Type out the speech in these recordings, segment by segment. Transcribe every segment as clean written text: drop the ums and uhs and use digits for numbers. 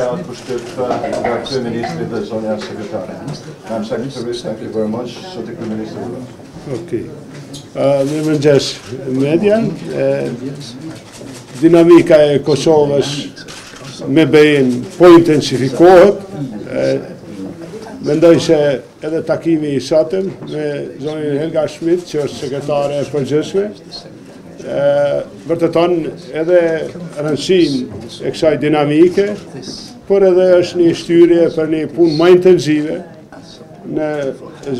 Madam Secretary, thank you very much. Minister. Okay. Mirëmëngjes media. Dinamika e Kosovës me BE-n po intensifikohet. Mendoj se edhe takimi I sotëm me zonin Helga Schmid, që është sekretare e përgjithshme, vërteton edhe rëndësinë e kësaj dinamike, por edhe është një shtyrje për një punë më intensive në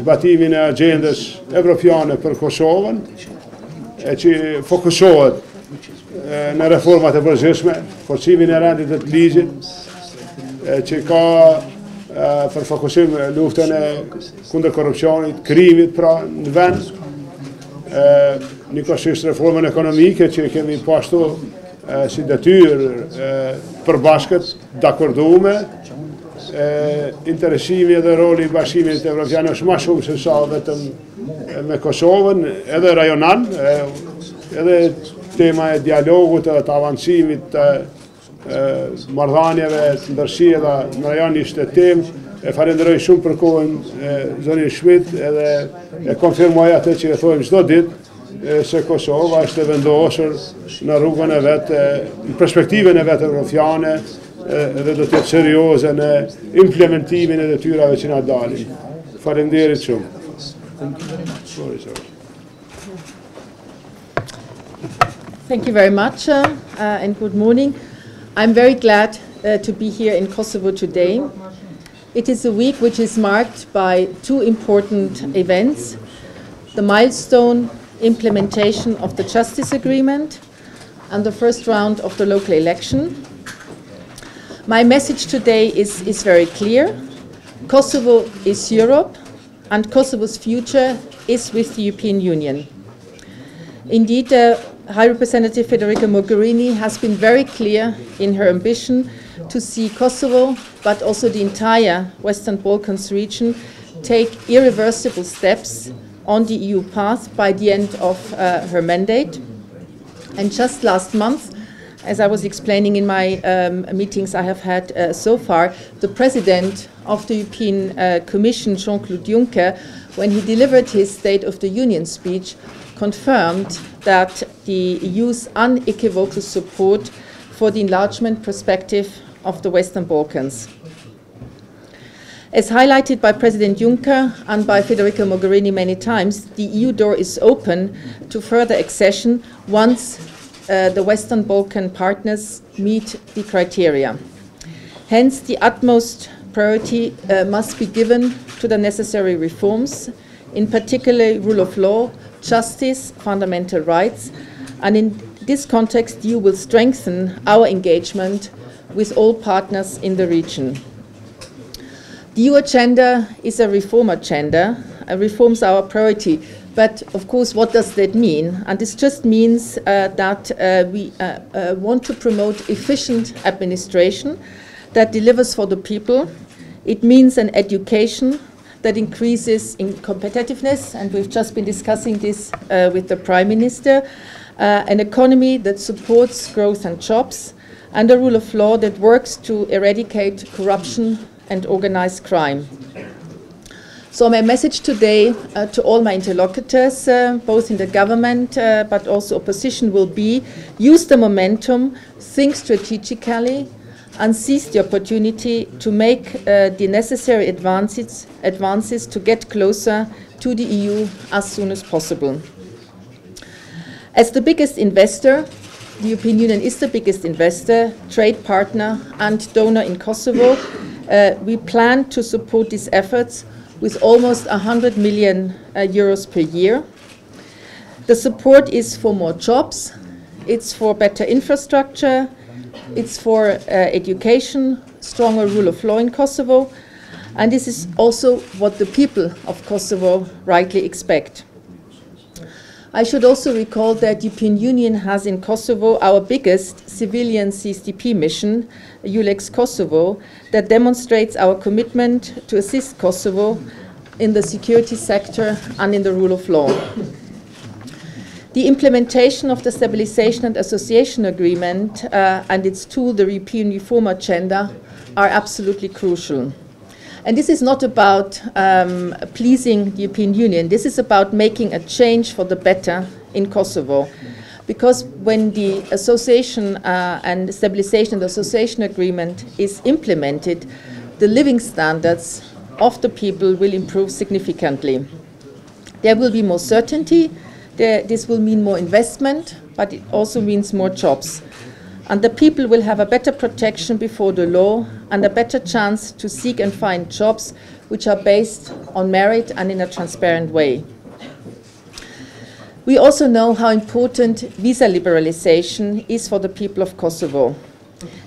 zbatimin e agendës evropiane për Kosovën, që fokusohet në reformat e përgjithshme, forcimin e rendit të ligjit, që ka për fokusim luftën e kundër korrupsionit, krimit pra në vend, njëkohësisht reformën ekonomike që kemi pashtu si detyrë përbashkët dakordume, interesimi edhe roli I bashkimit evropian është më shumë se sa vetëm me Kosovën, edhe rajonal, edhe tema e dialogut edhe të avancimit të marrëdhënieve të ndërshijella në rajon ishte temë. Falenderoj shumë për kohën zonin Schmid edhe e konfirmoj atë që e thojmë çdo ditë se Kosova është e vendosur në rrugën e vetë, në perspektivën e vetë evropiane, dhe do të jetë serioze në implementimin e detyrave që na dalin. Faleminderit shumë. Thank you very much and good morning. I'm very glad to be here in Kosovo today. It is a week which is marked by two important events: the milestone implementation of the Justice Agreement and the first round of the local election. My message today is very clear. Kosovo is Europe, and Kosovo's future is with the European Union. Indeed, High Representative Federica Mogherini has been very clear in her ambition to see Kosovo, but also the entire Western Balkans region, take irreversible steps on the EU path by the end of her mandate. And just last month, as I was explaining in my meetings I have had so far, the President of the European Commission, Jean-Claude Juncker, when he delivered his State of the Union speech, confirmed that the EU's unequivocal support for the enlargement perspective of the Western Balkans. As highlighted by President Juncker and by Federica Mogherini many times, the EU door is open to further accession once the Western Balkan partners meet the criteria. Hence, the utmost priority must be given to the necessary reforms, in particular rule of law, justice, fundamental rights, and in this context, the EU will strengthen our engagement with all partners in the region. The EU agenda is a reform agenda. Reforms are our priority. But, of course, what does that mean? And this just means that we want to promote efficient administration that delivers for the people. It means an education that increases in competitiveness, and we've just been discussing this with the Prime Minister, an economy that supports growth and jobs, and a rule of law that works to eradicate corruption and organized crime. So my message today to all my interlocutors, both in the government but also opposition, will be: use the momentum, think strategically, and seize the opportunity to make the necessary advances to get closer to the EU as soon as possible. As the biggest investor, the European Union is the biggest investor, trade partner, and donor in Kosovo. We plan to support these efforts with almost 100 million euros per year. The support is for more jobs, it's for better infrastructure, it's for education, stronger rule of law in Kosovo, and this is also what the people of Kosovo rightly expect. I should also recall that the European Union has in Kosovo our biggest civilian CSDP mission, EULEX Kosovo, that demonstrates our commitment to assist Kosovo in the security sector and in the rule of law. The implementation of the Stabilization and Association Agreement and its tool, the European Reform Agenda, are absolutely crucial. And this is not about pleasing the European Union. This is about making a change for the better in Kosovo. Because when the association and stabilization and association agreement is implemented, the living standards of the people will improve significantly. There will be more certainty. This will mean more investment, but it also means more jobs. And the people will have a better protection before the law and a better chance to seek and find jobs which are based on merit and in a transparent way. We also know how important visa liberalization is for the people of Kosovo.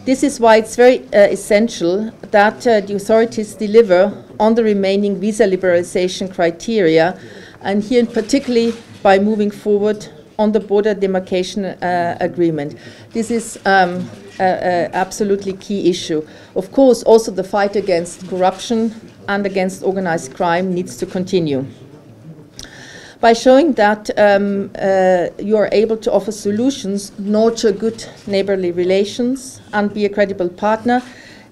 This is why it's very essential that the authorities deliver on the remaining visa liberalization criteria, and here particularly by moving forward on the border demarcation agreement. This is an absolutely key issue. Of course, also the fight against corruption and against organized crime needs to continue. By showing that you are able to offer solutions, nurture good neighborly relations, and be a credible partner,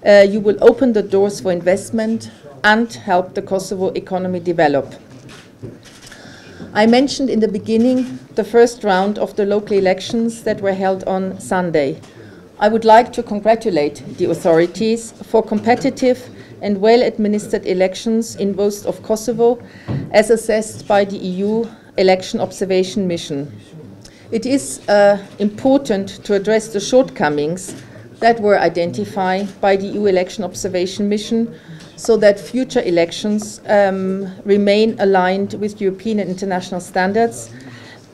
you will open the doors for investment and help the Kosovo economy develop. I mentioned in the beginning the first round of the local elections that were held on Sunday. I would like to congratulate the authorities for competitive and well-administered elections in both of Kosovo, as assessed by the EU Election Observation Mission. It is important to address the shortcomings that were identified by the EU Election Observation Mission so that future elections remain aligned with European and international standards,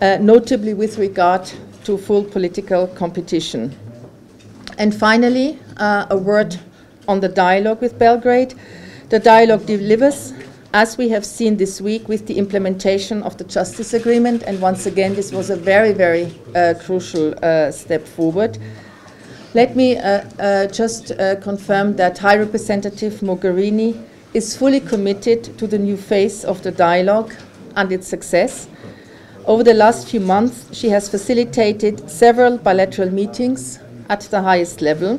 notably with regard to full political competition. And finally, a word on the dialogue with Belgrade. The dialogue delivers, as we have seen this week with the implementation of the Justice Agreement, and once again this was a very, very crucial step forward. Let me just confirm that High Representative Mogherini is fully committed to the new phase of the dialogue and its success. Over the last few months, she has facilitated several bilateral meetings at the highest level.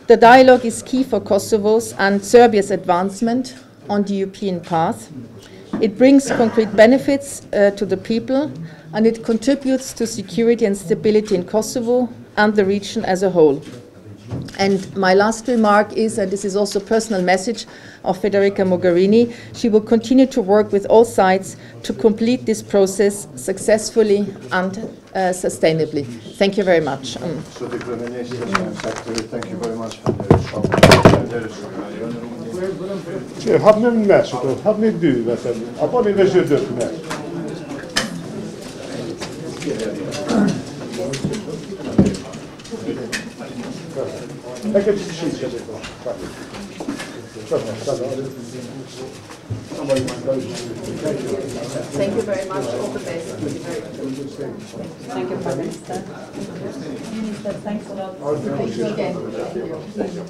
The dialogue is key for Kosovo's and Serbia's advancement on the European path. It brings concrete benefits to the people, and it contributes to security and stability in Kosovo and the region as a whole. And my last remark is, and this is also a personal message of Federica Mogherini, she will continue to work with all sides to complete this process successfully and sustainably. Thank you very much. So the Prime Minister, Secretary, thank you very much. Had ni med så då hade ni du vet du. Jag var ni väl dött med. Jag kan inte skicka det då. Thank you very much. All the best. Thank you, Prime Minister. Minister, thanks a lot. Thank you again. Thank you.